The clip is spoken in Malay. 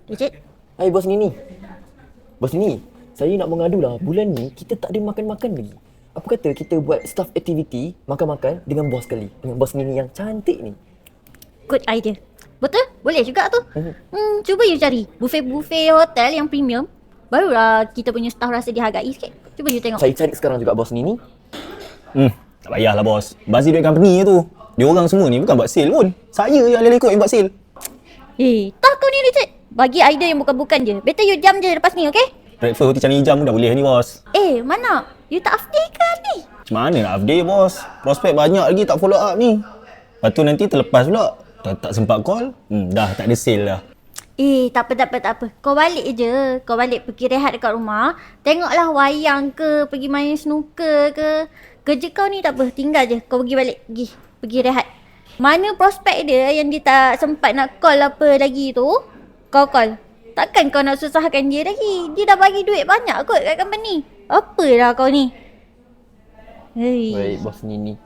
Richard? Hai bos Nini. Bos Nini, saya nak mengadu lah. Bulan ni kita tak ada makan-makan lagi. Apa kata kita buat staff activity makan-makan dengan bos sekali. Dengan bos Nini yang cantik ni. Good idea. Betul? Boleh juga tu. Cuba you cari buffet-buffet hotel yang premium. Barulah kita punya staff rasa dihargai sikit. Cuba you tengok. Saya cari sekarang juga bos Nini. Tak payahlah bos. Bazir duit company je tu. Dia orang semua ni bukan buat sale pun. Saya yang leleh kot yang buat sale. Tak kau ni Richard. Bagi idea yang bukan-bukan je. Better you jam je lepas ni, okay? Breakfast roti canai hijau pun dah boleh ni bos. Mana? You tak update ke ni? Macam mana nak update bos? Prospek banyak lagi tak follow up ni. Lepas tu nanti terlepas pula. Tak sempat call. Dah tak ada sale dah. Tak apa. Kau balik je. Kau balik pergi rehat dekat rumah. Tengoklah wayang ke, pergi main snooker ke. Kerja kau ni tak apa, tinggal je. Kau pergi balik, pergi rehat. Mana prospek dia yang dia tak sempat nak call apa lagi tu, kau call. Takkan kau nak susahkan dia lagi. Dia dah bagi duit banyak kot kat company. Apalah kau ni. Baik bos Nini.